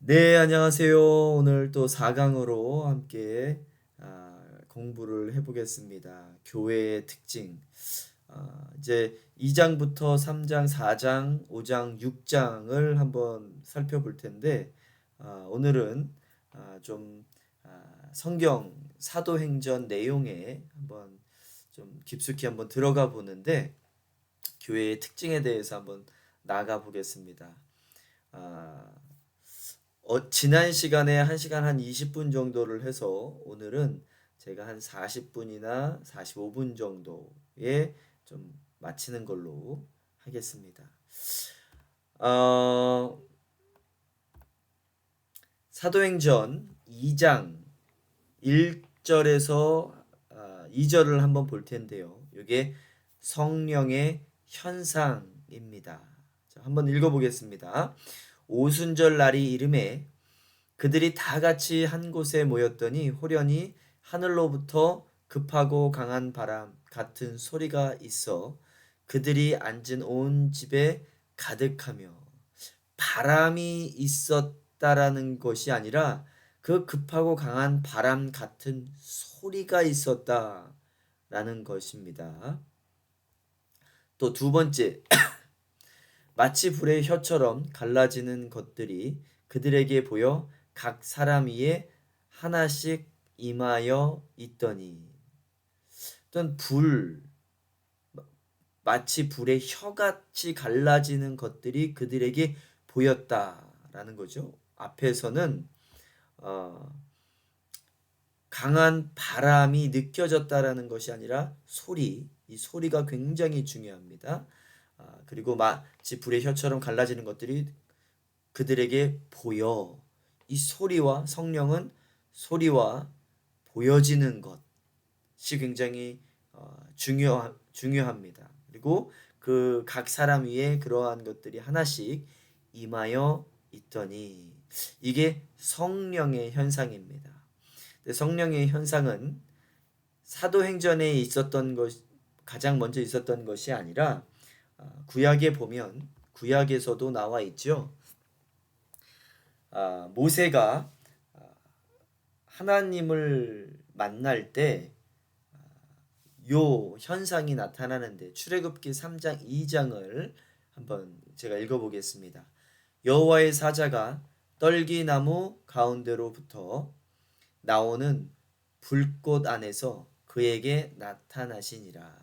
네, 안녕하세요. 오늘 또 4강으로 함께 공부를 해보겠습니다. 교회의 특징. 이제 2장부터 3장, 4장, 5장, 6장을 한번 살펴볼 텐데, 오늘은 좀 성경 사도행전 내용에 한번 좀 깊숙이 한번 들어가 보는데, 교회의 특징에 대해서 한번 나가 보겠습니다. 아, 지난 시간에 1시간 한 20분 정도를 해서 오늘은 제가 한 40분이나 45분 정도에 좀 마치는 걸로 하겠습니다. 어, 사도행전 2장 1절에서 2절을 한번 볼 텐데요. 이게 성령의 현상입니다. 자, 한번 읽어보겠습니다. 오순절 날이 이름에 그들이 다 같이 한 곳에 모였더니 호련히 하늘로부터 급하고 강한 바람 같은 소리가 있어 그들이 앉은 온 집에 가득하며, 바람이 있었다라는 것이 아니라 그 급하고 강한 바람 같은 소리가 있었다라는 것입니다. 또 두 번째, 마치 불의 혀처럼 갈라지는 것들이 그들에게 보여 각 사람 위에 하나씩 임하여 있더니. 어떤 마치 불의 혀같이 갈라지는 것들이 그들에게 보였다라는 거죠. 앞에서는 어, 강한 바람이 느껴졌다라는 것이 아니라 이 소리가 굉장히 중요합니다. 그리고 마치 불의 혀처럼 갈라지는 것들이 그들에게 보여. 이 소리와 성령은 소리와 보여지는 것이 굉장히 중요합니다. 그리고 그 각 사람 위에 그러한 것들이 하나씩 임하여 있더니, 이게 성령의 현상입니다. 성령의 현상은 사도행전에 있었던 것, 가장 먼저 있었던 것이 아니라 구약에 보면, 구약에서도 나와 있죠. 모세가 하나님을 만날 때 요 현상이 나타나는데, 출애굽기 3장 2장을 한번 제가 읽어보겠습니다. 여호와의 사자가 떨기나무 가운데로부터 나오는 불꽃 안에서 그에게 나타나시니라.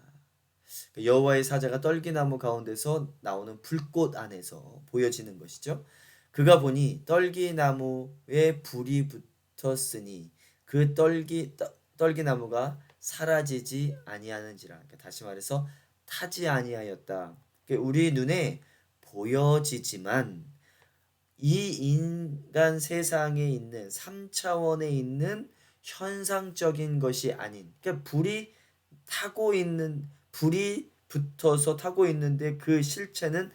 여호와의 사자가 떨기나무 가운데서 나오는 불꽃 안에서 보여지는 것이죠. 그가 보니 떨기나무에 불이 붙었으니 그 떨기나무가 사라지지 아니하는지라. 그러니까 다시 말해서 타지 아니하였다. 그러니까 우리 눈에 보여지지만 이 인간 세상에 있는 3차원에 있는 현상적인 것이 아닌, 그러니까 불이 붙어서 타고 있는데 그 실체는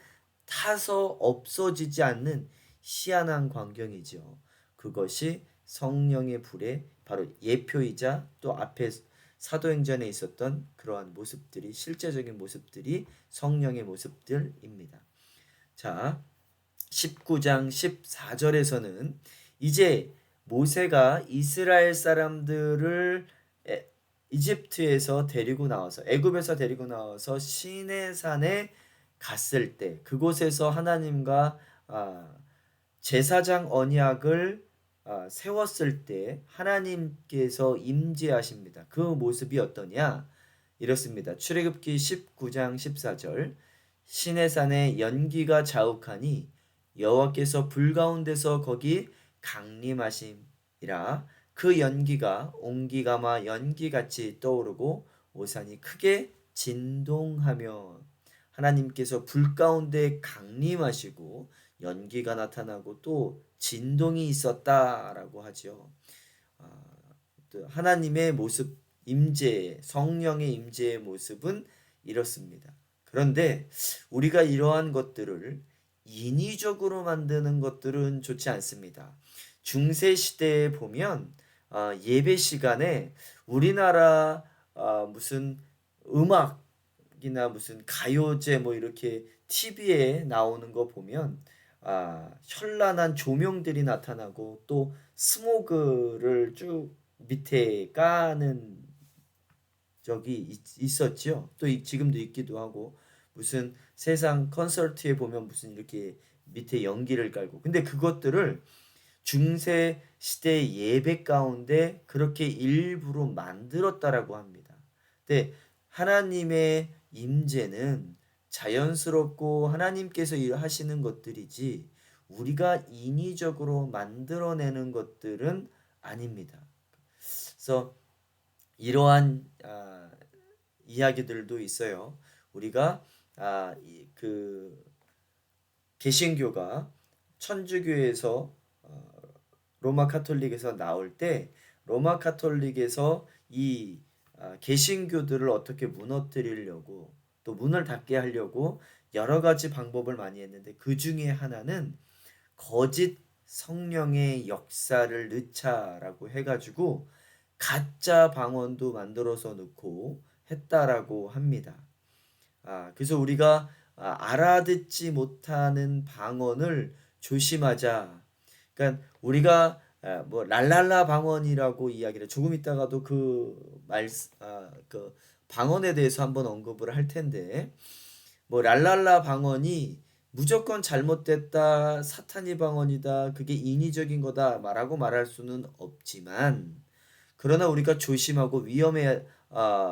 타서 없어지지 않는 희한한 광경이죠. 그것이 성령의 불의 바로 예표이자, 또 앞에 사도행전에 있었던 그러한 모습들이, 실제적인 모습들이 성령의 모습들입니다. 자, 19장 14절에서는 이제 모세가 이스라엘 사람들을 이집트에서 데리고 나와서, 애굽에서 데리고 나와서 시내산에 갔을 때, 그곳에서 하나님과 제사장 언약을 세웠을 때 하나님께서 임재하십니다. 그 모습이 어떠냐? 이렇습니다. 출애굽기 19장 14절, 시내산에 연기가 자욱하니 여호와께서 불 가운데서 거기 강림하심이라. 그 연기가 옹기가마 연기같이 떠오르고 오산이 크게 진동하며. 하나님께서 불 가운데 강림하시고 연기가 나타나고 또 진동이 있었다라고 하죠. 또 하나님의 모습, 성령의 임재의 모습은 이렇습니다. 그런데 우리가 이러한 것들을 인위적으로 만드는 것들은 좋지 않습니다. 중세 시대에 보면 예배 시간에 우리나라 무슨 음악이나 무슨 가요제 뭐 이렇게 TV에 나오는 거 보면 현란한 조명들이 나타나고 또 스모그를 쭉 밑에 까는 적이 있었죠. 또 지금도 있기도 하고 무슨 세상 콘서트에 보면 무슨 이렇게 밑에 연기를 깔고 근데 그것들을 중세 시대 예배 가운데 그렇게 일부러 만들었다라고 합니다. 근데 하나님의 임재는 자연스럽고 하나님께서 일하시는 것들이지 우리가 인위적으로 만들어내는 것들은 아닙니다. 그래서 이러한 이야기들도 있어요. 우리가 그 개신교가 천주교에서 로마 카톨릭에서 나올 때 로마 카톨릭에서 이 개신교들을 어떻게 무너뜨리려고 또 문을 닫게 하려고 여러 가지 방법을 많이 했는데 그 중에 하나는 거짓 성령의 역사를 넣자라고 해가지고 가짜 방언도 만들어서 넣고 했다라고 합니다. 그래서 우리가 알아듣지 못하는 방언을 조심하자. 그러니까 우리가 뭐 랄랄라 방언이라고 이야기를 조금 있다가도 그 방언에 대해서 한번 언급을 할 텐데 뭐 랄랄라 방언이 무조건 잘못됐다, 사탄이 방언이다, 그게 인위적인 거다 말하고 말할 수는 없지만 그러나 우리가 조심하고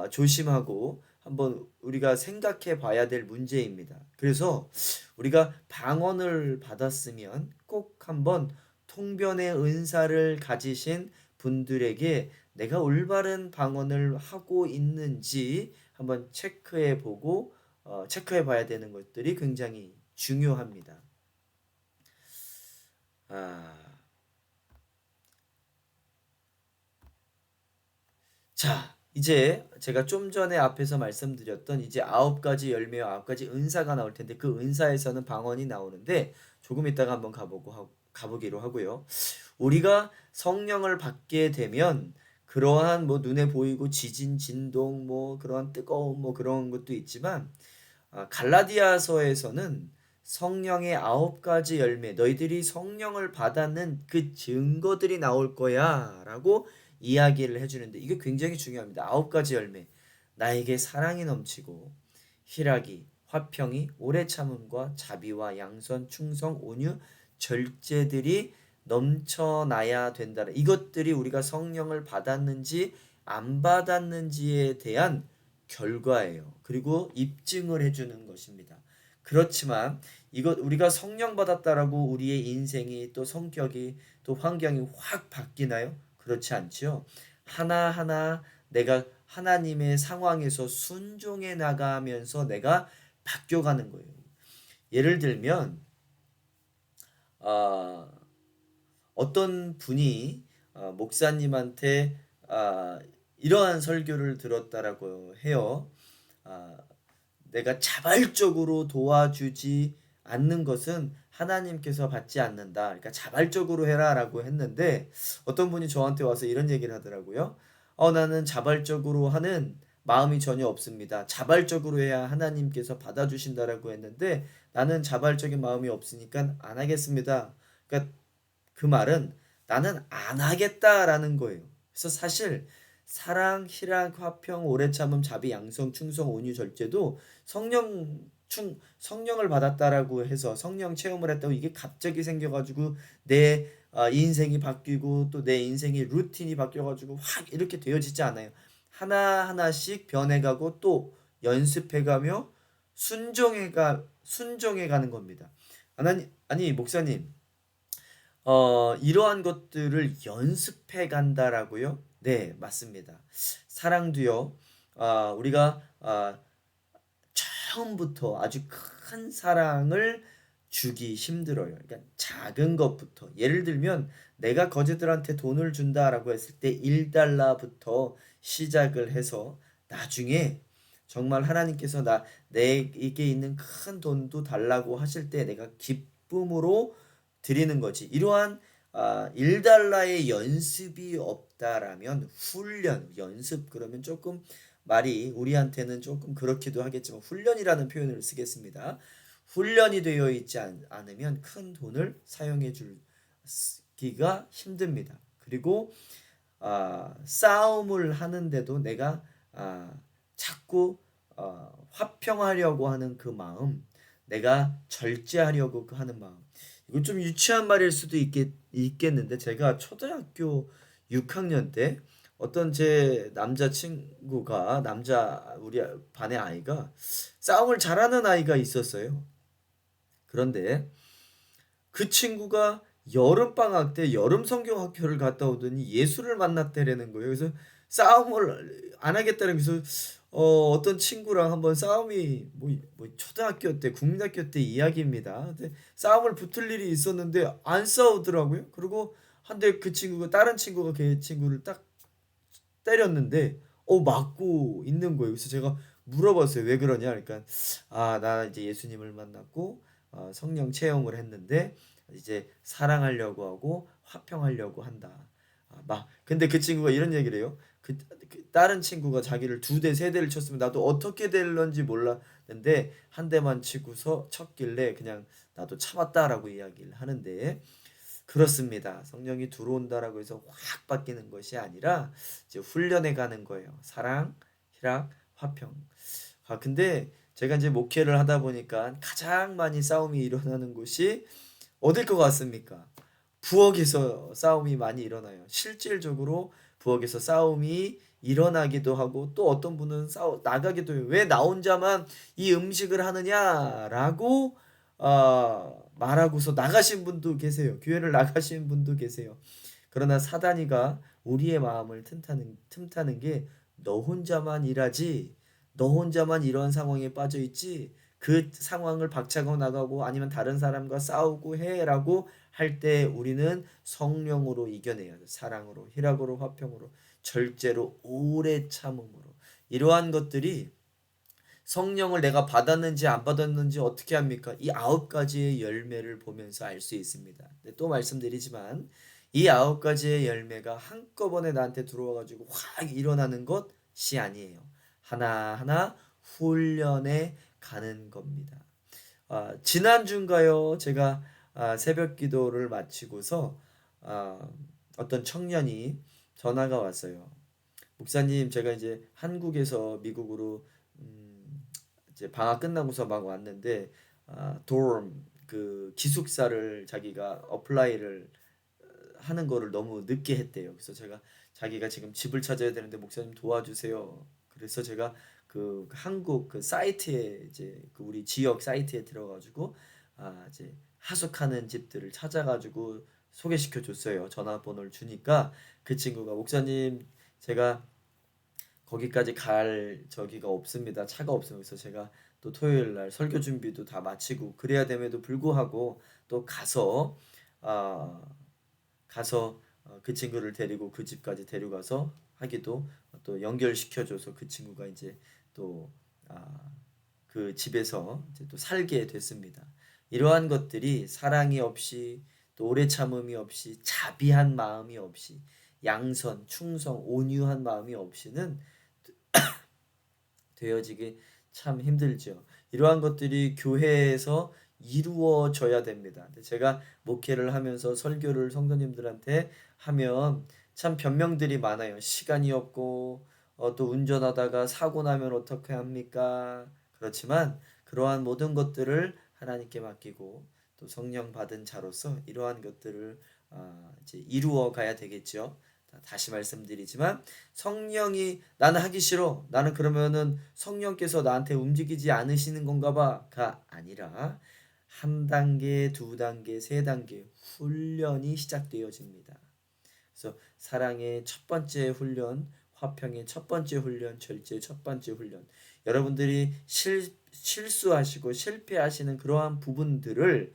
조심하고 한번 우리가 생각해 봐야 될 문제입니다. 그래서 우리가 방언을 받았으면 꼭 한번 통변의 은사를 가지신 분들에게 내가 올바른 방언을 하고 있는지 한번 체크해 봐야 되는 것들이 굉장히 중요합니다. 아, 자, 이제 제가 좀 전에 앞에서 말씀드렸던 이제 9가지 열매와 9가지 은사가 나올 텐데 그 은사에서는 방언이 나오는데 조금 이따가 한번 가보기로 하고요. 우리가 성령을 받게 되면 그러한 뭐 눈에 보이고 지진, 진동, 뭐 그러한 뜨거움, 뭐 그런 것도 있지만 갈라디아서에서는 성령의 9가지 열매, 너희들이 성령을 받았는 그 증거들이 나올 거야라고 이야기를 해주는데 이게 굉장히 중요합니다. 9가지 열매, 나에게 사랑이 넘치고 희락이, 화평이, 오래 참음과 자비와 양선, 충성, 온유, 절제들이 넘쳐나야 된다. 이것들이 우리가 성령을 받았는지 안 받았는지에 대한 결과예요. 그리고 입증을 해주는 것입니다. 그렇지만 이것 우리가 성령 받았다라고 우리의 인생이 또 성격이 또 환경이 확 바뀌나요? 그렇지 않지요. 하나하나 내가 하나님의 상황에서 순종해 나가면서 내가 바뀌어가는 거예요. 예를 들면 아, 어떤 분이 목사님한테 이러한 설교를 들었다라고 해요. 아, 내가 자발적으로 도와주지 않는 것은 하나님께서 받지 않는다. 그러니까 자발적으로 해라라고 했는데 어떤 분이 저한테 와서 이런 얘기를 하더라고요. 나는 자발적으로 하는 마음이 전혀 없습니다. 자발적으로 해야 하나님께서 받아주신다라고 했는데 나는 자발적인 마음이 없으니까 안 하겠습니다. 그러니까 그 말은 나는 안 하겠다라는 거예요. 그래서 사실 사랑, 희락, 화평, 오래 참음, 자비, 양성, 충성, 온유, 절제도 성령을 받았다라고 해서 성령 체험을 했다고 이게 갑자기 생겨가지고 내 인생이 바뀌고 또 내 인생의 루틴이 바뀌어가지고 확 이렇게 되어지지 않아요. 하나하나씩 변해가고 또 연습해가며 순종해가는 겁니다. 아니 목사님 이러한 것들을 연습해 간다라고요? 네, 맞습니다. 사랑도요. 우리가 처음부터 아주 큰 사랑을 주기 힘들어요. 그러니까 작은 것부터. 예를 들면 내가 거지들한테 돈을 준다라고 했을 때 1달러부터 시작을 해서 나중에 정말 하나님께서 내게 있는 큰 돈도 달라고 하실 때 내가 기쁨으로 드리는 거지. 이러한 1달러의 연습이 없다라면 연습 그러면 조금 말이 우리한테는 조금 그렇기도 하겠지만 훈련이라는 표현을 쓰겠습니다. 훈련이 되어 있지 않으면 큰 돈을 사용해 주기가 힘듭니다. 그리고 싸움을 하는데도 내가 자꾸 화평하려고 하는 그 마음, 내가 절제하려고 하는 마음. 이건 좀 유치한 말일 수도 있겠는데 제가 초등학교 6학년 때 어떤 제 우리 반의 아이가 싸움을 잘하는 아이가 있었어요. 그런데 그 친구가 여름방학 때 여름 성경학교를 갔다 오더니 예수를 만났대라는 거예요. 그래서 싸움을 안 하겠다는, 그래서 어떤 친구랑 한번 싸움이 뭐 초등학교 때 국민학교 때 이야기입니다. 근데 싸움을 붙을 일이 있었는데 안 싸우더라고요. 그리고 한데 그 친구가, 다른 친구가 걔 친구를 딱 때렸는데 맞고 있는 거예요. 그래서 제가 물어봤어요. 왜 그러냐? 그러니까 나 이제 예수님을 만났고 성령 체험을 했는데 이제 사랑하려고 하고 화평하려고 한다. 근데 그 친구가 이런 얘기를 해요. 그 다른 친구가 자기를 2대 3대를 쳤으면 나도 어떻게 될런지 몰랐는데 한 대만 치고서 쳤길래 그냥 나도 참았다라고 이야기를 하는데, 그렇습니다. 성령이 들어온다라고 해서 확 바뀌는 것이 아니라 이제 훈련해 가는 거예요. 사랑, 희락, 화평. 근데 제가 이제 목회를 하다 보니까 가장 많이 싸움이 일어나는 곳이 어딜 것 같습니까? 부엌에서 싸움이 많이 일어나요. 실질적으로 부엌에서 싸움이 일어나기도 하고, 또 어떤 분은 나가기도 해요. 왜 나 혼자만 이 음식을 하느냐라고 말하고서 나가신 분도 계세요. 교회를 나가신 분도 계세요. 그러나 사단이가 우리의 마음을 틈타는 게, 너 혼자만 일하지, 너 혼자만 이런 상황에 빠져 있지, 그 상황을 박차고 나가고 아니면 다른 사람과 싸우고 해라고 할 때 우리는 성령으로 이겨내야 돼. 사랑으로, 희락으로, 화평으로, 절제로, 오래 참음으로. 이러한 것들이 성령을 내가 받았는지 안 받았는지 어떻게 합니까? 이 9가지의 열매를 보면서 알 수 있습니다. 또 말씀드리지만 이 9가지의 열매가 한꺼번에 나한테 들어와 가지고 확 일어나는 것이 아니에요. 하나하나 훈련해 가는 겁니다. 지난주인가요? 제가 새벽 기도를 마치고서 어떤 청년이 전화가 왔어요. 목사님, 제가 이제 한국에서 미국으로 이제 방학 끝나고서 막 왔는데 dorm 그 기숙사를 자기가 어플라이를 하는 거를 너무 늦게 했대요. 그래서 제가, 자기가 지금 집을 찾아야 되는데 목사님 도와주세요. 그래서 제가 그 한국 그 사이트에, 이제 그 우리 지역 사이트에 들어가지고 이제 하숙하는 집들을 찾아가지고 소개시켜 줬어요. 전화번호를 주니까 그 친구가, 목사님 제가 거기까지 갈 저기가 없습니다. 차가 없어요. 그래서 제가 또 토요일 날 설교 준비도 다 마치고 그래야 됨에도 불구하고 또 아, 가서 그 친구를 데리고 그 집까지 데려가서 하기도, 또 연결시켜줘서 그 친구가 이제 또 그 집에서 이제 또 살게 됐습니다. 이러한 것들이 사랑이 없이, 또 오래 참음이 없이, 자비한 마음이 없이, 양선, 충성, 온유한 마음이 없이는 되어지기 참 힘들죠. 이러한 것들이 교회에서 이루어져야 됩니다. 제가 목회를 하면서 설교를 성도님들한테 하면 참 변명들이 많아요. 시간이 없고 또 운전하다가 사고 나면 어떻게 합니까? 그렇지만 그러한 모든 것들을 하나님께 맡기고 또 성령 받은 자로서 이러한 것들을 이제 이루어 가야 되겠죠. 다시 말씀드리지만 성령이, 나는 하기 싫어, 나는 그러면은 성령께서 나한테 움직이지 않으시는 건가 봐가 아니라 한 단계, 두 단계, 세 단계 훈련이 시작되어집니다. 그래서 사랑의 첫 번째 훈련, 화평의 첫 번째 훈련, 절제의 첫 번째 훈련. 여러분들이 실수하시고 실패하시는 그러한 부분들을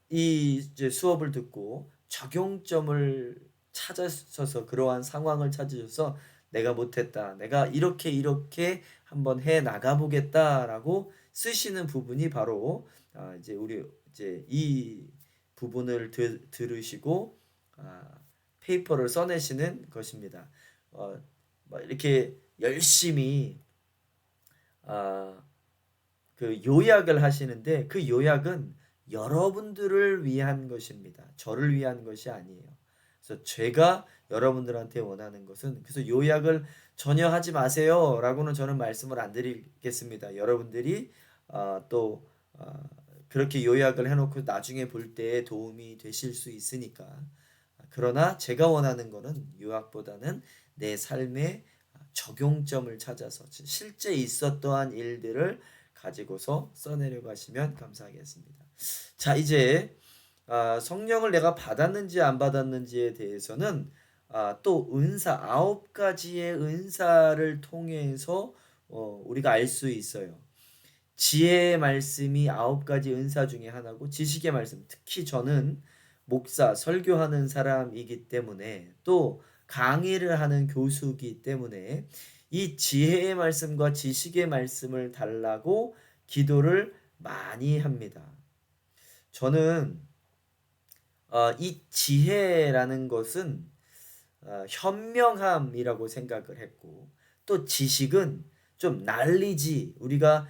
이 이제 수업을 듣고 적용점을 찾으셔서, 그러한 상황을 찾으셔서 내가 못했다, 내가 이렇게 한번 해 나가 보겠다라고 쓰시는 부분이 바로 이제 우리 이제 이 부분을 들으시고 페이퍼를 써내시는 것입니다. 이렇게 열심히 그 요약을 하시는데 그 요약은 여러분들을 위한 것입니다. 저를 위한 것이 아니에요. 그래서 제가 여러분들한테 원하는 것은 그래서 요약을 전혀 하지 마세요라고는 저는 말씀을 안 드리겠습니다. 여러분들이 또 그렇게 요약을 해놓고 나중에 볼 때 도움이 되실 수 있으니까. 그러나 제가 원하는 거는 요약보다는 내 삶의 적용점을 찾아서 실제 있었던 일들을 가지고서 써내려 가시면 감사하겠습니다. 자, 이제 성령을 내가 받았는지 안 받았는지에 대해서는 또 은사 9가지의 은사를 통해서 우리가 알 수 있어요. 지혜의 말씀이 9가지 은사 중에 하나고 지식의 말씀, 특히 저는 목사, 설교하는 사람이기 때문에 또 강의를 하는 교수이기 때문에 이 지혜의 말씀과 지식의 말씀을 달라고 기도를 많이 합니다. 저는 이 지혜라는 것은 현명함이라고 생각을 했고 또 지식은 좀 날리지 우리가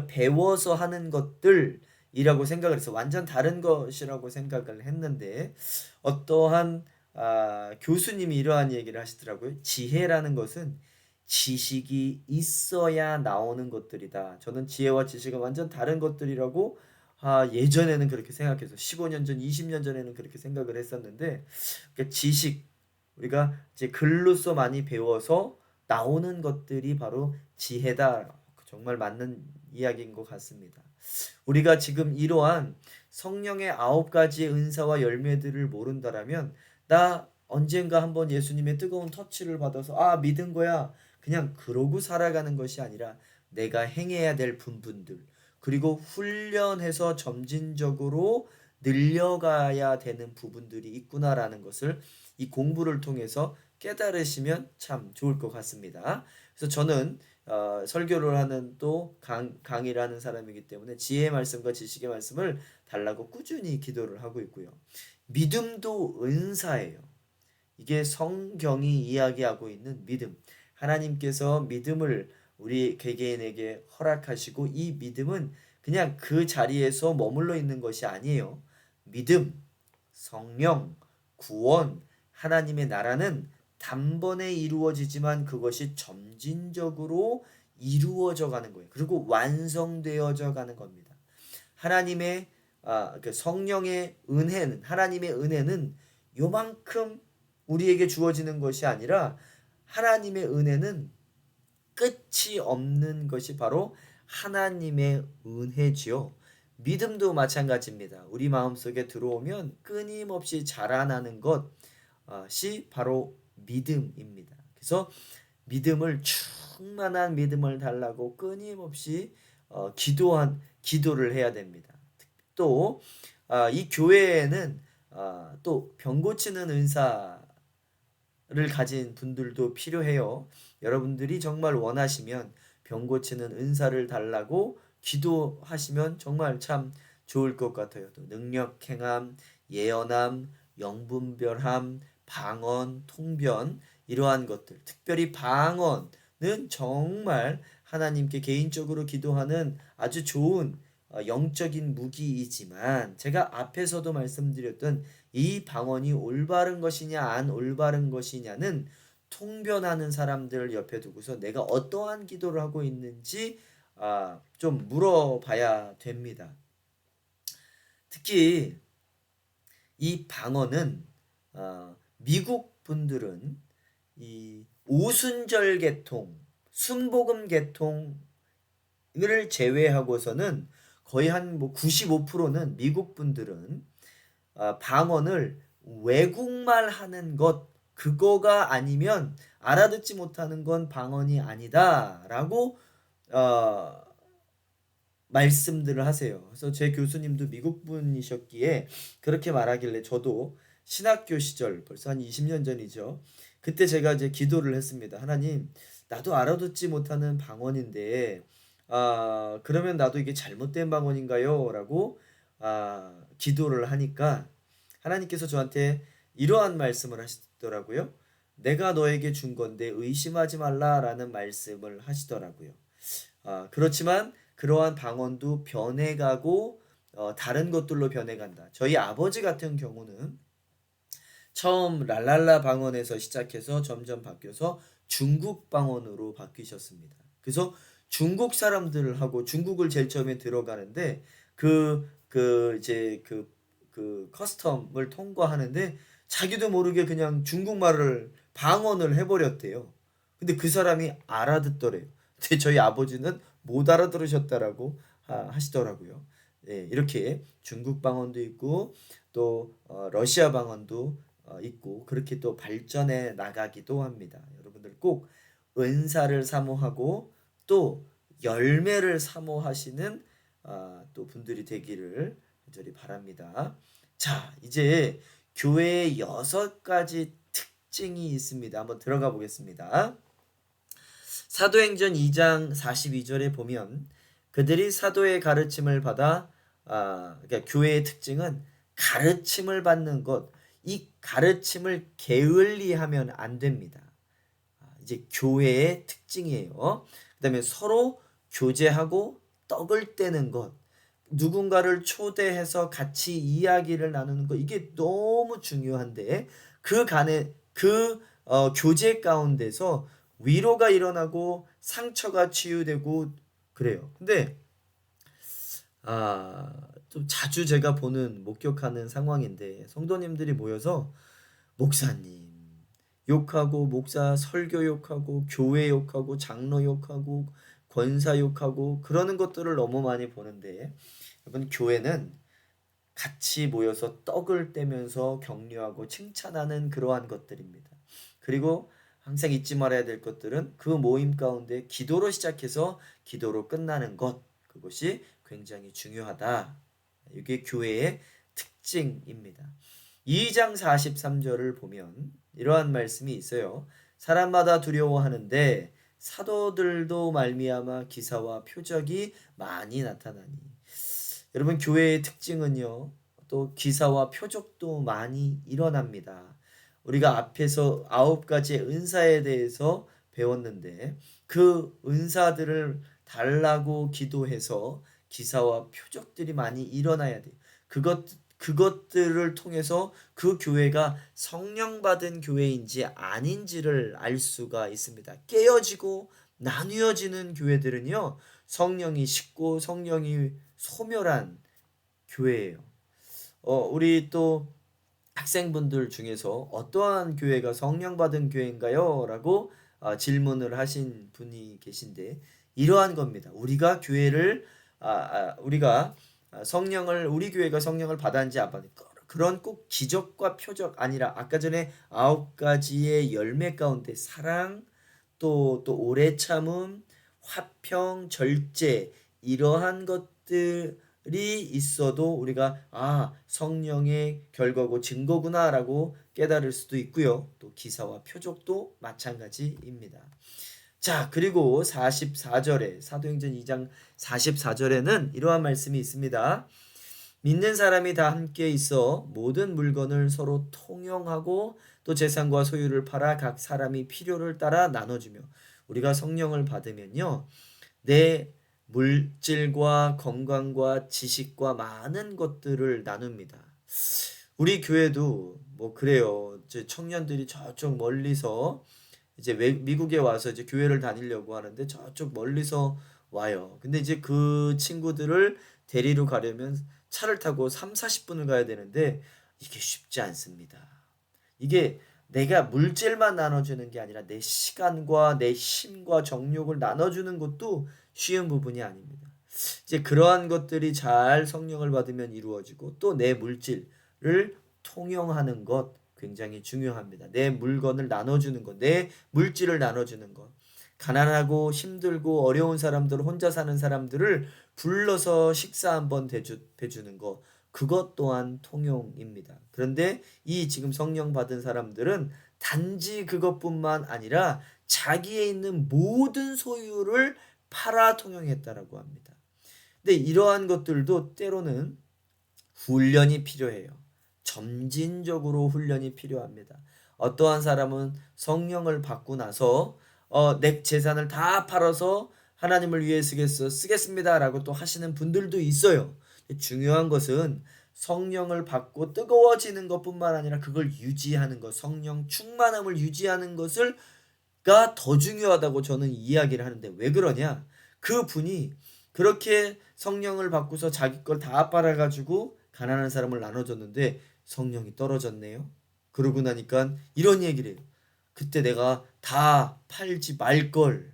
배워서 하는 것들이라고 생각을 해서 완전 다른 것이라고 생각을 했는데 어떠한 교수님이 이러한 얘기를 하시더라고요. 지혜라는 것은 지식이 있어야 나오는 것들이다. 저는 지혜와 지식은 완전 다른 것들이라고 예전에는 그렇게 생각해서 15년 전, 20년 전에는 그렇게 생각을 했었는데 그러니까 지식 우리가 이제 글로써 많이 배워서 나오는 것들이 바로 지혜다. 정말 맞는 이야기인 것 같습니다. 우리가 지금 이러한 성령의 9가지의 은사와 열매들을 모른다라면 나 언젠가 한번 예수님의 뜨거운 터치를 받아서 믿은 거야. 그냥 그러고 살아가는 것이 아니라 내가 행해야 될 분분들 그리고 훈련해서 점진적으로 늘려가야 되는 부분들이 있구나라는 것을 이 공부를 통해서 깨달으시면 참 좋을 것 같습니다. 그래서 저는 설교를 하는 또 강의를 하는 사람이기 때문에 지혜의 말씀과 지식의 말씀을 달라고 꾸준히 기도를 하고 있고요. 믿음도 은사예요. 이게 성경이 이야기하고 있는 믿음. 하나님께서 믿음을 우리 개개인에게 허락하시고 이 믿음은 그냥 그 자리에서 머물러 있는 것이 아니에요. 믿음, 성령, 구원, 하나님의 나라는 단번에 이루어지지만 그것이 점진적으로 이루어져 가는 거예요. 그리고 완성되어져 가는 겁니다. 하나님의 그 성령의 은혜는 하나님의 은혜는 요만큼 우리에게 주어지는 것이 아니라 하나님의 은혜는 끝이 없는 것이 바로 하나님의 은혜지요. 믿음도 마찬가지입니다. 우리 마음속에 들어오면 끊임없이 자라나는 것이 바로 믿음입니다. 그래서 믿음을 충만한 믿음을 달라고 끊임없이 기도를 해야 됩니다. 또 이 교회에는 또 병 고치는 은사를 가진 분들도 필요해요. 여러분들이 정말 원하시면 병 고치는 은사를 달라고 기도하시면 정말 참 좋을 것 같아요. 또 능력 행함, 예언함, 영분별함, 방언, 통변 이러한 것들. 특별히 방언은 정말 하나님께 개인적으로 기도하는 아주 좋은 영적인 무기이지만 제가 앞에서도 말씀드렸던 이 방언이 올바른 것이냐 안 올바른 것이냐는 통변하는 사람들을 옆에 두고서 내가 어떠한 기도를 하고 있는지 좀 물어봐야 됩니다. 특히 이 방언은 미국 분들은 이 오순절 계통, 순복음 계통을 제외하고서는 거의 한 95%는 미국 분들은 방언을 외국말 하는 것 그거가 아니면 알아듣지 못하는 건 방언이 아니다라고 말씀들을 하세요. 그래서 제 교수님도 미국 분이셨기에 그렇게 말하길래 저도 신학교 시절 벌써 한 20년 전이죠. 그때 제가 이제 기도를 했습니다. 하나님, 나도 알아듣지 못하는 방언인데 그러면 나도 이게 잘못된 방언인가요? 라고 기도를 하니까 하나님께서 저한테 이러한 말씀을 하시더라고요. 내가 너에게 준 건데 의심하지 말라라는 말씀을 하시더라고요. 그렇지만 그러한 방언도 변해가고 다른 것들로 변해간다. 저희 아버지 같은 경우는 처음 랄랄라 방언에서 시작해서 점점 바뀌어서 중국 방언으로 바뀌셨습니다. 그래서 중국 사람들하고 중국을 제일 처음에 들어가는데 이제 그 커스텀을 통과하는데 자기도 모르게 그냥 중국말을 방언을 해버렸대요. 근데 그 사람이 알아듣더래요. 근데 저희 아버지는 못 알아들으셨다라고 하시더라고요. 예, 이렇게 중국 방언도 있고 또 러시아 방언도 있고 그렇게 또 발전해 나가기도 합니다. 여러분들 꼭 은사를 사모하고 또 열매를 사모하시는 또 분들이 되기를 간절히 바랍니다. 자, 이제 교회의 6가지 특징이 있습니다. 한번 들어가 보겠습니다. 사도행전 2장 42절에 보면 그들이 사도의 가르침을 받아 그러니까 교회의 특징은 가르침을 받는 것, 이 가르침을 게을리하면 안 됩니다. 이제 교회의 특징이에요. 그다음에 서로 교제하고 떡을 떼는 것, 누군가를 초대해서 같이 이야기를 나누는 것, 이게 너무 중요한데 그 간에 교제 가운데서 위로가 일어나고 상처가 치유되고 그래요. 근데 좀 자주 제가 보는 목격하는 상황인데 성도님들이 모여서 목사님 욕하고 목사 설교 욕하고 교회 욕하고 장로 욕하고 권사 욕하고 그러는 것들을 너무 많이 보는데 여러분 교회는 같이 모여서 떡을 떼면서 격려하고 칭찬하는 그러한 것들입니다. 그리고 항상 잊지 말아야 될 것들은 그 모임 가운데 기도로 시작해서 기도로 끝나는 것, 그것이 굉장히 중요하다. 이게 교회의 특징입니다. 2장 43절을 보면 이러한 말씀이 있어요. 사람마다 두려워하는데 사도들도 말미암아 기사와 표적이 많이 나타나니. 여러분 교회의 특징은요. 또 기사와 표적도 많이 일어납니다. 우리가 앞에서 9가지의 은사에 대해서 배웠는데 그 은사들을 달라고 기도해서 기사와 표적들이 많이 일어나야 돼요. 그것들을 통해서 그 교회가 성령 받은 교회인지 아닌지를 알 수가 있습니다. 깨어지고 나뉘어지는 교회들은요. 성령이 식고 성령이 소멸한 교회예요. 우리 또 학생분들 중에서 어떠한 교회가 성령 받은 교회인가요? 라고 질문을 하신 분이 계신데 이러한 겁니다. 우리가 성령을 우리 교회가 성령을 받았는지 안 받았는지 그런 꼭 기적과 표적 아니라 아까 전에 9가지의 열매 가운데 사랑 또 오래 참음 화평 절제 이러한 것들이 있어도 우리가 성령의 결과고 증거구나라고 깨달을 수도 있고요. 또 기사와 표적도 마찬가지입니다. 자, 그리고 44절에 사도행전 2장 44절에는 이러한 말씀이 있습니다. 믿는 사람이 다 함께 있어 모든 물건을 서로 통용하고 또 재산과 소유를 팔아 각 사람이 필요를 따라 나눠주며 우리가 성령을 받으면요. 내 물질과 건강과 지식과 많은 것들을 나눕니다. 우리 교회도 뭐 그래요. 이제 청년들이 저쪽 멀리서 이제 미국에 와서 이제 교회를 다니려고 하는데 저쪽 멀리서 와요. 근데 이제 그 친구들을 데리러 가려면 차를 타고 3, 40분을 가야 되는데 이게 쉽지 않습니다. 이게 내가 물질만 나눠주는 게 아니라 내 시간과 내 힘과 정욕을 나눠주는 것도 쉬운 부분이 아닙니다. 이제 그러한 것들이 잘 성령을 받으면 이루어지고 또 내 물질을 통용하는 것 굉장히 중요합니다. 내 물건을 나눠주는 것, 내 물질을 나눠주는 것. 가난하고 힘들고 어려운 사람들, 혼자 사는 사람들을 불러서 식사 한번 대주는 것. 그것 또한 통용입니다. 그런데 이 지금 성령 받은 사람들은 단지 그것뿐만 아니라 자기에 있는 모든 소유를 팔아 통용했다라고 합니다. 근데 이러한 것들도 때로는 훈련이 필요해요. 점진적으로 훈련이 필요합니다. 어떠한 사람은 성령을 받고 나서 내 재산을 다 팔아서 하나님을 위해 쓰겠습니다라고 또 하시는 분들도 있어요. 중요한 것은 성령을 받고 뜨거워지는 것뿐만 아니라 그걸 유지하는 것, 성령 충만함을 유지하는 것을 가 더 중요하다고 저는 이야기를 하는데, 왜 그러냐? 그 분이 그렇게 성령을 받고서 자기 걸 다 빨아 가지고 가난한 사람을 나눠줬는데 성령이 떨어졌네요. 그러고 나니까 이런 얘기를 해요. 그때 내가 다 팔지 말걸.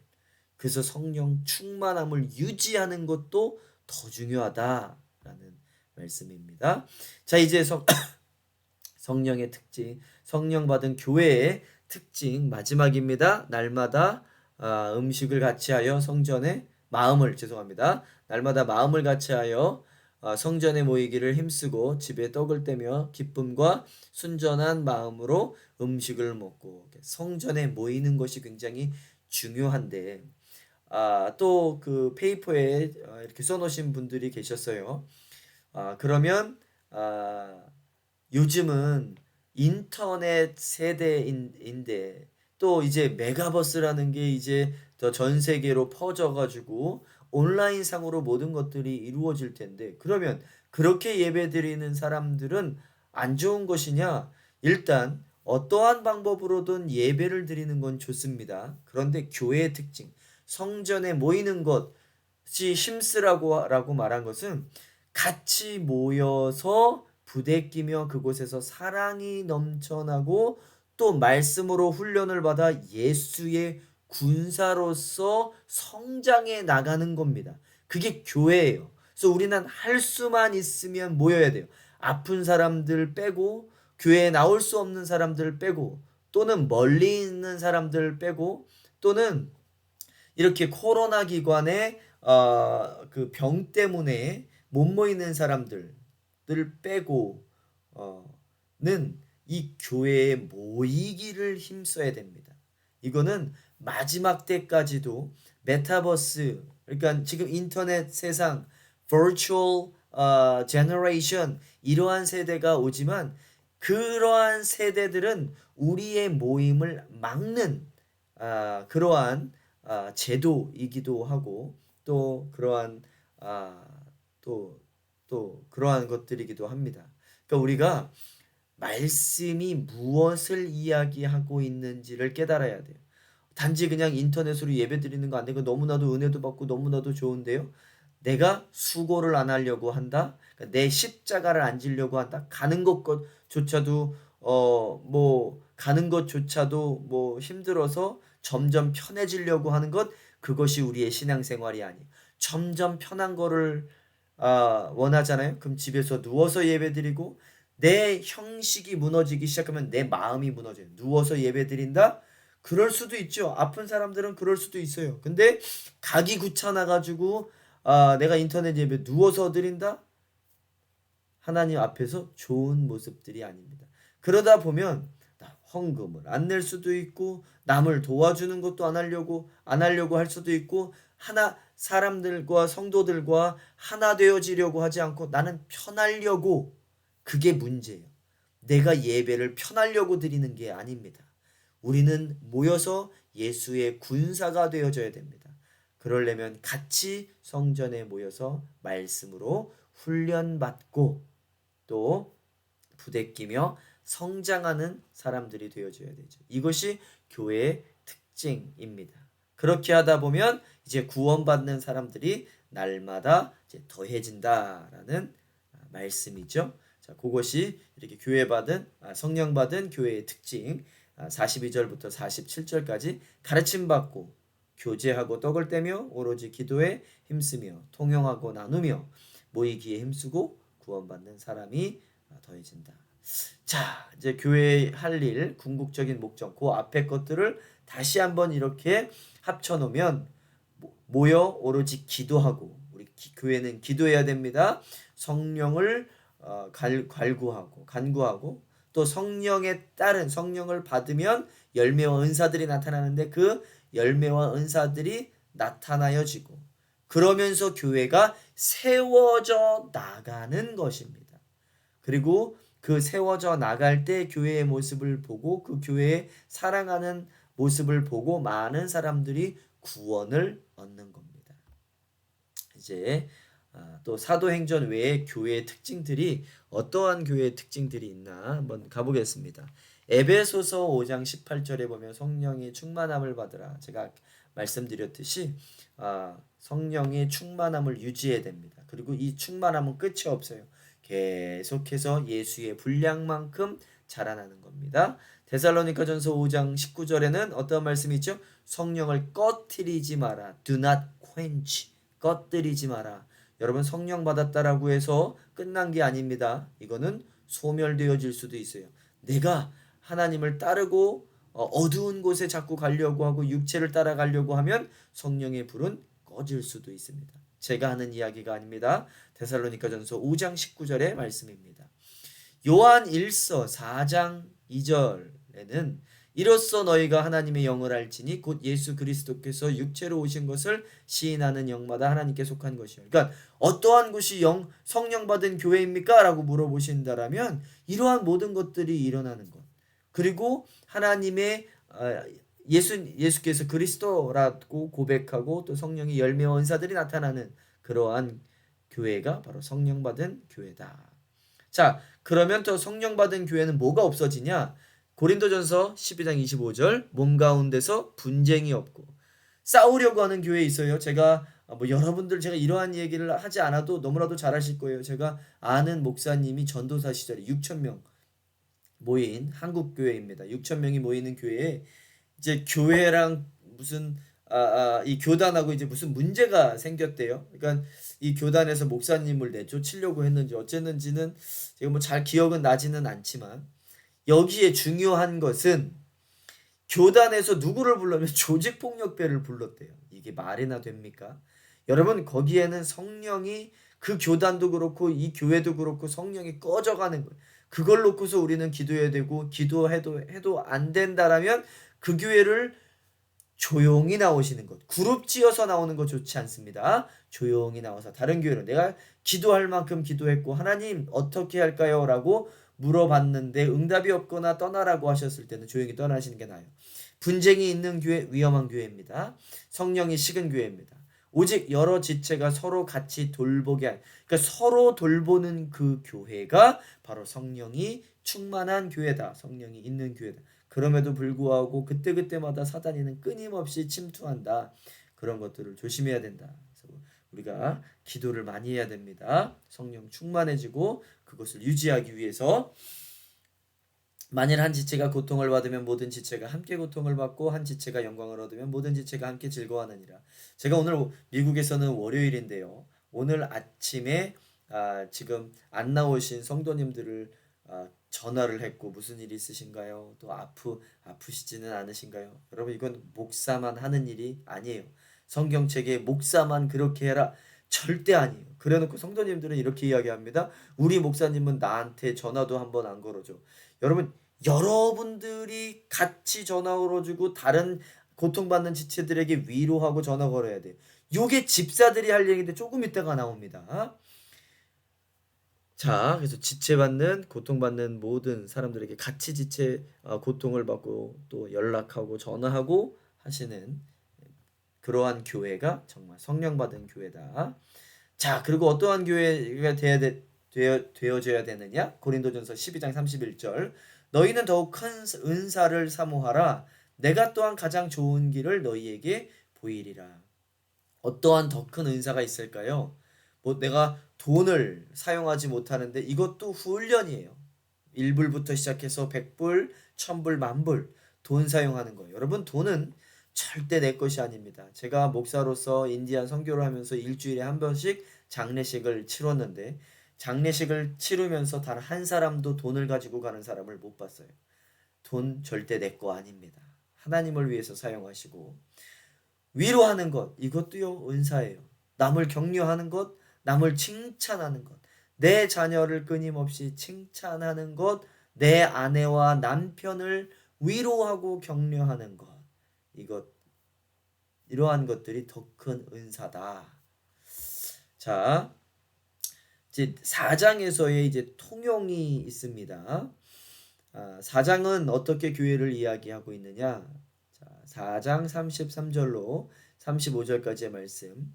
그래서 성령 충만함을 유지하는 것도 더 중요하다라는 말씀입니다. 자, 이제 성령의 특징, 성령 받은 교회의 특징 마지막입니다. 날마다 음식을 같이하여 날마다 마음을 같이하여 성전에 모이기를 힘쓰고 집에 떡을 떼며 기쁨과 순전한 마음으로 음식을 먹고, 성전에 모이는 것이 굉장히 중요한데, 또 그 페이퍼에 이렇게 써놓으신 분들이 계셨어요. 그러면 요즘은 인터넷 세대인데 또 이제 메가버스라는 게 이제 더 전 세계로 퍼져가지고 온라인상으로 모든 것들이 이루어질 텐데, 그러면 그렇게 예배드리는 사람들은 안 좋은 것이냐? 일단 어떠한 방법으로든 예배를 드리는 건 좋습니다. 그런데 교회의 특징, 성전에 모이는 것이 힘쓰라고 말한 것은 같이 모여서 부대끼며 그곳에서 사랑이 넘쳐나고 또 말씀으로 훈련을 받아 예수의 군사로서 성장해 나가는 겁니다. 그게 교회예요. 그래서 우리는 할 수만 있으면 모여야 돼요. 아픈 사람들 빼고, 교회에 나올 수 없는 사람들 빼고, 또는 멀리 있는 사람들 빼고, 또는 이렇게 코로나 기간에 그 병 때문에 못 모이는 사람들을 빼고는 이 교회에 모이기를 힘써야 됩니다. 이거는 마지막 때까지도 메타버스, 그러니까 지금 인터넷 세상, virtual generation, 이러한 세대가 오지만 그러한 세대들은 우리의 모임을 막는 그러한 제도이기도 하고, 또 그러한 또 그러한 것들이기도 합니다. 그러니까 우리가 말씀이 무엇을 이야기하고 있는지를 깨달아야 돼요. 단지 그냥 인터넷으로 예배드리는 거 안 되고, 너무나도 은혜도 받고 너무나도 좋은데요, 내가 수고를 안 하려고 한다, 그러니까 내 십자가를 안 지려고 한다, 가는 것조차도 가는 것조차도 힘들어서 점점 편해지려고 하는 것, 그것이 우리의 신앙생활이 아니에요. 점점 편한 거를 원하잖아요. 그럼 집에서 누워서 예배드리고, 내 형식이 무너지기 시작하면 내 마음이 무너져요. 누워서 예배드린다? 그럴 수도 있죠. 아픈 사람들은 그럴 수도 있어요. 근데 가기 귀찮아가지고 내가 인터넷 예배 누워서 드린다? 하나님 앞에서 좋은 모습들이 아닙니다. 그러다 보면 헌금을 안 낼 수도 있고, 남을 도와주는 것도 안 하려고 할 수도 있고, 사람들과 성도들과 하나 되어지려고 하지 않고 나는 편하려고, 그게 문제예요. 내가 예배를 편하려고 드리는 게 아닙니다. 우리는 모여서 예수의 군사가 되어져야 됩니다. 그러려면 같이 성전에 모여서 말씀으로 훈련받고 또 부대끼며 성장하는 사람들이 되어줘야 되죠. 이것이 교회의 특징입니다. 그렇게 하다 보면 이제 구원받는 사람들이 날마다 이제 더해진다라는 말씀이죠. 자, 그것이 이렇게 성령 받은 교회의 특징, 42절부터 47절까지 가르침 받고 교제하고 떡을 떼며 오로지 기도에 힘쓰며 통용하고 나누며 모이기에 힘쓰고 구원받는 사람이 더해진다. 자, 이제 교회의 할 일, 궁극적인 목적, 그 앞에 것들을 다시 한번 이렇게 합쳐놓으면 모여 오로지 기도하고, 우리 교회는 기도해야 됩니다. 성령을 간구하고 또 성령에 따른, 성령을 받으면 열매와 은사들이 나타나는데 그 열매와 은사들이 나타나여지고, 그러면서 교회가 세워져 나가는 것입니다. 그리고 그 세워져 나갈 때 교회의 모습을 보고, 그 교회의 사랑하는 모습을 보고 많은 사람들이 구원을 얻는 겁니다. 이제 또 사도행전 외에 교회의 특징들이 어떠한 교회의 특징들이 있나 한번 가보겠습니다. 에베소서 5장 18절에 보면 성령의 충만함을 받으라. 제가 말씀드렸듯이 성령의 충만함을 유지해야 됩니다. 그리고 이 충만함은 끝이 없어요. 계속해서 예수의 분량만큼 자라나는 겁니다. 데살로니가전서 5장 19절에는 어떤 말씀이 있죠? 성령을 꺼트리지 마라. Do not quench. 꺼뜨리지 마라. 여러분 성령 받았다라고 해서 끝난 게 아닙니다. 이거는 소멸되어질 수도 있어요. 내가 하나님을 따르고 어두운 곳에 자꾸 가려고 하고 육체를 따라가려고 하면 성령의 불은 꺼질 수도 있습니다. 제가 하는 이야기가 아닙니다. 데살로니가전서 5장 19절의 말씀입니다. 요한 1서 4장 2절에는 이로써 너희가 하나님의 영을 알지니 곧 예수 그리스도께서 육체로 오신 것을 시인하는 영마다 하나님께 속한 것이요. 그러니까 어떠한 것이 성령 받은 교회입니까? 라고 물어보신다라면 이러한 모든 것들이 일어나는 것. 그리고 하나님의 예수께서 그리스도라고 고백하고 또 성령의 열매와 은사들이 나타나는 그러한 교회가 바로 성령 받은 교회다. 자, 그러면 또 성령 받은 교회는 뭐가 없어지냐? 고린도전서 12장 25절 몸 가운데서 분쟁이 없고 싸우려고 하는 교회 있어요. 제가 여러분들 제가 이러한 얘기를 하지 않아도 너무나도 잘 아실 거예요. 제가 아는 목사님이 전도사 시절에 6천 명 모인 한국 교회입니다. 6천 명이 모이는 교회에 이제 교회랑 무슨 이 교단하고 이제 무슨 문제가 생겼대요. 그러니까 이 교단에서 목사님을 내쫓으려고 했는지 어쨌는지는 제가 뭐 잘 기억은 나지는 않지만 여기에 중요한 것은 교단에서 누구를 불러면 조직폭력배를 불렀대요. 이게 말이나 됩니까? 여러분 거기에는 성령이 그 교단도 그렇고 이 교회도 그렇고 성령이 꺼져가는 거예요. 그걸 놓고서 우리는 기도해야 되고 기도해도 안 된다라면 그 교회를 조용히 나오시는 것. 그룹 지어서 나오는 거 좋지 않습니다. 조용히 나와서 다른 교회로 내가 기도할 만큼 기도했고 하나님 어떻게 할까요? 라고 물어봤는데 응답이 없거나 떠나라고 하셨을 때는 조용히 떠나시는 게 나아요. 분쟁이 있는 교회 위험한 교회입니다. 성령이 식은 교회입니다. 오직 여러 지체가 서로 같이 돌보게 그러니까 서로 돌보는 그 교회가 바로 성령이 충만한 교회다. 성령이 있는 교회다. 그럼에도 불구하고 그때그때마다 사단이는 끊임없이 침투한다. 그런 것들을 조심해야 된다. 그래서 우리가 기도를 많이 해야 됩니다. 성령 충만해지고 그것을 유지하기 위해서 만일 한 지체가 고통을 받으면 모든 지체가 함께 고통을 받고 한 지체가 영광을 얻으면 모든 지체가 함께 즐거워하느니라. 제가 오늘 미국에서는 월요일인데요. 오늘 아침에 지금 안 나오신 성도님들을 전화를 했고 무슨 일이 있으신가요? 또 아프시지는 않으신가요? 여러분 이건 목사만 하는 일이 아니에요. 성경책에 목사만 그렇게 해라 절대 아니에요. 그래놓고 성도님들은 이렇게 이야기합니다. 우리 목사님은 나한테 전화도 한번 안 걸어줘. 여러분 여러분들이 같이 전화 걸어주고 다른 고통받는 지체들에게 위로하고 전화 걸어야 돼요. 요게 집사들이 할 얘기인데 조금 있다가 나옵니다. 자, 그래서 지체받는 고통받는 모든 사람들에게 같이 고통을 받고 또 연락하고 전화하고 하시는 그러한 교회가 정말 성령 받은 교회다. 자, 그리고 어떠한 교회가 되어져야 되느냐? 고린도전서 12장 31절 너희는 더욱 큰 은사를 사모하라. 내가 또한 가장 좋은 길을 너희에게 보이리라. 어떠한 더 큰 은사가 있을까요? 내가 돈을 사용하지 못하는데 이것도 훈련이에요. 1불부터 시작해서 100불, 1000불, 만불 돈 사용하는 거예요. 여러분 돈은 절대 내 것이 아닙니다. 제가 목사로서 인디안 선교를 하면서 일주일에 한 번씩 장례식을 치렀는데 장례식을 치르면서 단 한 사람도 돈을 가지고 가는 사람을 못 봤어요. 돈 절대 내 거 아닙니다. 하나님을 위해서 사용하시고 위로하는 것 이것도요 은사예요. 남을 격려하는 것 남을 칭찬하는 것, 내 자녀를 끊임없이 칭찬하는 것, 내 아내와 남편을 위로하고 격려하는 것, 이러한 것들이 더 큰 은사다. 자, 이제 4장에서의 이제 통용이 있습니다. 4장은 어떻게 교회를 이야기하고 있느냐? 자, 4장 33절로 35절까지의 말씀.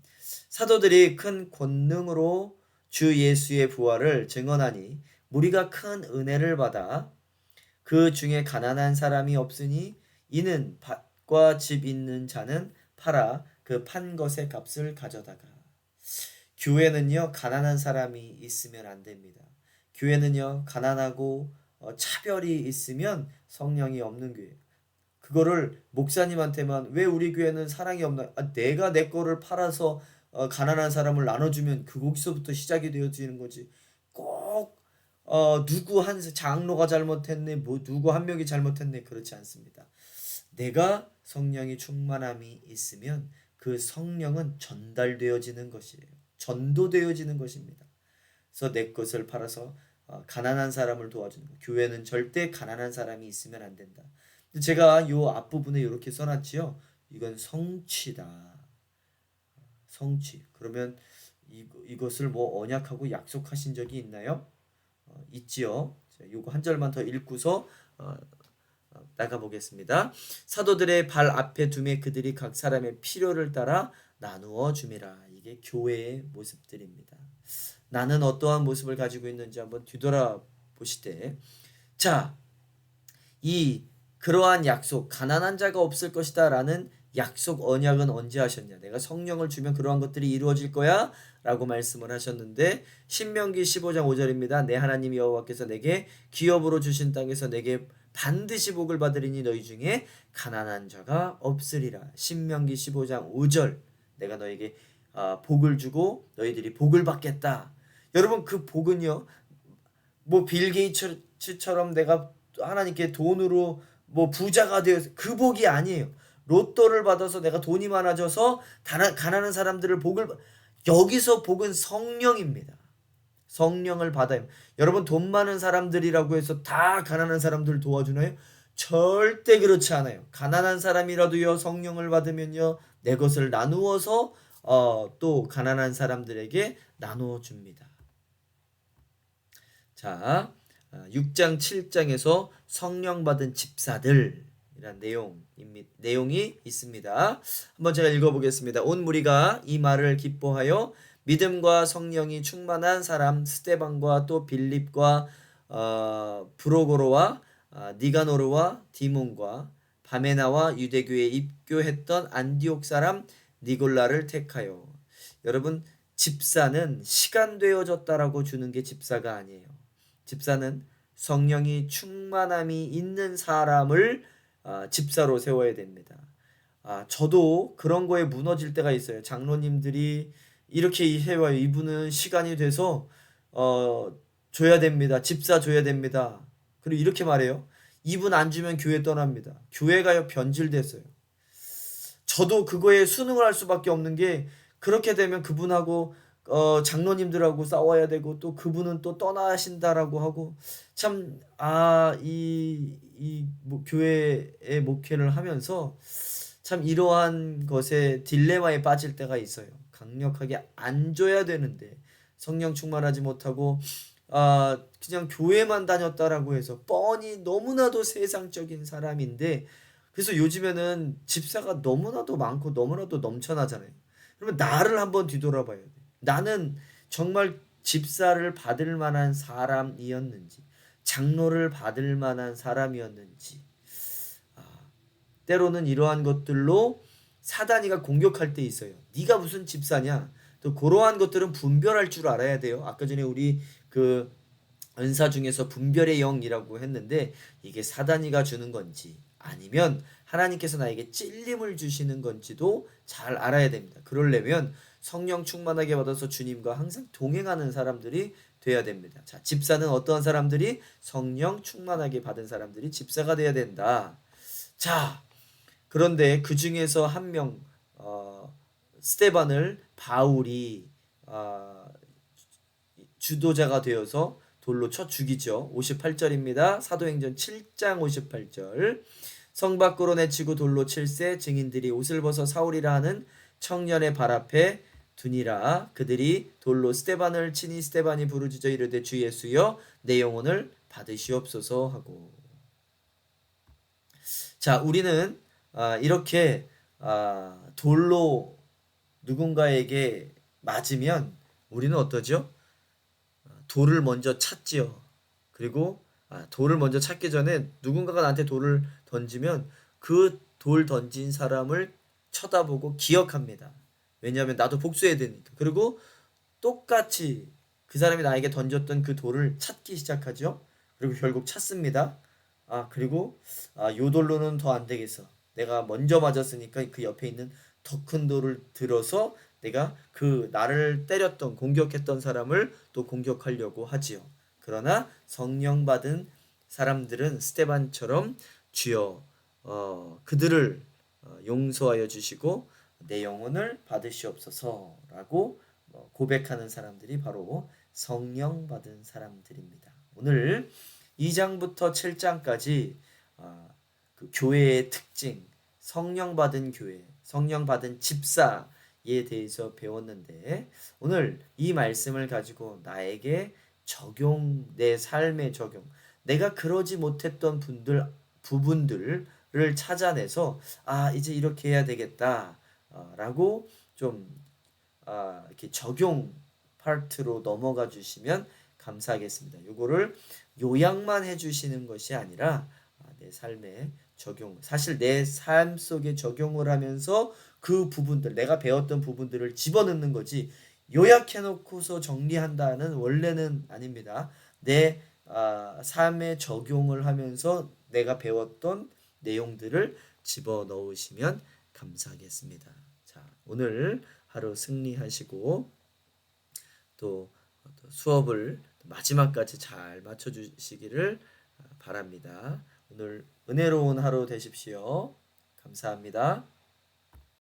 사도들이 큰 권능으로 주 예수의 부활을 증언하니 무리가 큰 은혜를 받아 그 중에 가난한 사람이 없으니 이는 밭과 집 있는 자는 팔아 그 판 것의 값을 가져다가. 교회는요, 가난한 사람이 있으면 안 됩니다. 교회는요, 가난하고 차별이 있으면 성령이 없는 교회. 그거를 목사님한테만 왜 우리 교회는 사랑이 없나? 내가 내 거를 팔아서 가난한 사람을 나눠주면 거기서부터 시작이 되어지는 거지. 꼭 누구 한 장로가 잘못했네, 뭐 누구 한 명이 잘못했네 그렇지 않습니다. 내가 성령이 충만함이 있으면 그 성령은 전달되어지는 것이에요. 전도되어지는 것입니다. 그래서 내 것을 팔아서 가난한 사람을 도와주는 것. 교회는 절대 가난한 사람이 있으면 안 된다. 제가 요 앞부분에 이렇게 써놨지요. 이건 성취다. 성취. 그러면 이것을 뭐 언약하고 약속하신 적이 있나요? 있지요. 요거 한 절만 더 읽고서 나가보겠습니다. 사도들의 발 앞에 두매 그들이 각 사람의 필요를 따라 나누어 줌이라. 이게 교회의 모습들입니다. 나는 어떠한 모습을 가지고 있는지 한번 뒤돌아보시되, 자, 그러한 약속, 가난한 자가 없을 것이다 라는 약속 언약은 언제 하셨냐? 내가 성령을 주면 그러한 것들이 이루어질 거야 라고 말씀을 하셨는데, 신명기 15장 5절입니다. 내 하나님 여호와께서 내게 기업으로 주신 땅에서 내게 반드시 복을 받으리니 너희 중에 가난한 자가 없으리라. 신명기 15장 5절. 내가 너에게 복을 주고 너희들이 복을 받겠다. 여러분, 그 복은요, 뭐 빌 게이츠처럼 내가 하나님께 돈으로 뭐 부자가 되어서 그 복이 아니에요. 로또를 받아서 내가 돈이 많아져서 가난한 사람들을 여기서 복은 성령입니다. 성령을 받아요. 여러분, 돈 많은 사람들이라고 해서 다 가난한 사람들 도와주나요? 절대 그렇지 않아요. 가난한 사람이라도요, 성령을 받으면요, 내 것을 나누어서 또 가난한 사람들에게 나누어 줍니다. 자, 6장 7장에서 성령 받은 집사들이란 내용이 있습니다. 한번 제가 읽어보겠습니다. 온 무리가 이 말을 기뻐하여 믿음과 성령이 충만한 사람 스데반과 또 빌립과 브로고로와 니가노르와 디몬과 바메나와 유대교에 입교했던 안디옥 사람 니골라를 택하여. 여러분, 집사는 시간 되어졌다라고 주는 게 집사가 아니에요. 집사는 성령이 충만함이 있는 사람을 집사로 세워야 됩니다. 저도 그런 거에 무너질 때가 있어요. 장로님들이 이렇게 해와요. 이분은 시간이 돼서 줘야 됩니다. 집사 줘야 됩니다. 그리고 이렇게 말해요. 이분 안 주면 교회 떠납니다. 교회가 변질됐어요. 저도 그거에 순응을 할 수밖에 없는 게, 그렇게 되면 그분하고 장로님들하고 싸워야 되고 또 그분은 또 떠나신다라고 하고, 참 교회의 목회를 하면서 참 이러한 것에 딜레마에 빠질 때가 있어요. 강력하게 안 줘야 되는데 성령 충만하지 못하고 그냥 교회만 다녔다라고 해서 뻔히 너무나도 세상적인 사람인데, 그래서 요즘에는 집사가 너무나도 많고 너무나도 넘쳐나잖아요. 그러면 나를 한번 뒤돌아봐야 돼. 나는 정말 집사를 받을 만한 사람이었는지, 장로를 받을 만한 사람이었는지. 때로는 이러한 것들로 사단이가 공격할 때 있어요. 네가 무슨 집사냐? 또 그러한 것들은 분별할 줄 알아야 돼요. 아까 전에 우리 그 은사 중에서 분별의 영이라고 했는데, 이게 사단이가 주는 건지 아니면 하나님께서 나에게 찔림을 주시는 건지도 잘 알아야 됩니다. 그러려면 성령 충만하게 받아서 주님과 항상 동행하는 사람들이 돼야 됩니다. 자, 집사는 어떠한 사람들이? 성령 충만하게 받은 사람들이 집사가 돼야 된다. 자, 그런데 그 중에서 한 명, 스데반을 바울이 주도자가 되어서 돌로 쳐 죽이죠. 58절입니다. 사도행전 7장 58절. 성 밖으로 내치고 돌로 칠세 증인들이 옷을 벗어 사울이라 하는 청년의 발 앞에 두니라. 그들이 돌로 스데반을 치니 스데반이 부르짖어 이르되 주 예수여 내 영혼을 받으시옵소서 하고. 자, 우리는 이렇게 돌로 누군가에게 맞으면 우리는 어떠죠? 돌을 먼저 찾지요. 그리고 돌을 먼저 찾기 전에 누군가가 나한테 돌을 던지면 그 돌 던진 사람을 쳐다보고 기억합니다. 왜냐하면 나도 복수해야 되니까. 그리고 똑같이 그 사람이 나에게 던졌던 그 돌을 찾기 시작하죠. 그리고 결국 찾습니다. 그리고 요 돌로는 더 안 되겠어. 내가 먼저 맞았으니까 그 옆에 있는 더 큰 돌을 들어서 내가 그 나를 때렸던 공격했던 사람을 또 공격하려고 하지요. 그러나 성령 받은 사람들은 스테반처럼 주여 그들을 용서하여 주시고 내 영혼을 받으시옵소서라고 고백하는 사람들이 바로 성령 받은 사람들입니다. 오늘 2장부터 7장까지 그 교회의 특징, 성령 받은 교회, 성령 받은 집사에 대해서 배웠는데 오늘 이 말씀을 가지고 나에게 적용, 내 삶에 적용, 내가 그러지 못했던 부분들을 찾아내서 이제 이렇게 해야 되겠다 라고 좀 이렇게 적용 파트로 넘어가 주시면 감사하겠습니다. 요거를 요약만 해주시는 것이 아니라 내 삶에 적용, 사실 내 삶 속에 적용을 하면서 그 부분들, 내가 배웠던 부분들을 집어넣는 거지 요약해 놓고서 정리한다는 원래는 아닙니다. 내 삶에 적용을 하면서 내가 배웠던 내용들을 집어넣으시면 감사하겠습니다. 자, 오늘 하루 승리하시고 또 수업을 마지막까지 잘 맞춰주시기를 바랍니다. 오늘 은혜로운 하루 되십시오. 감사합니다.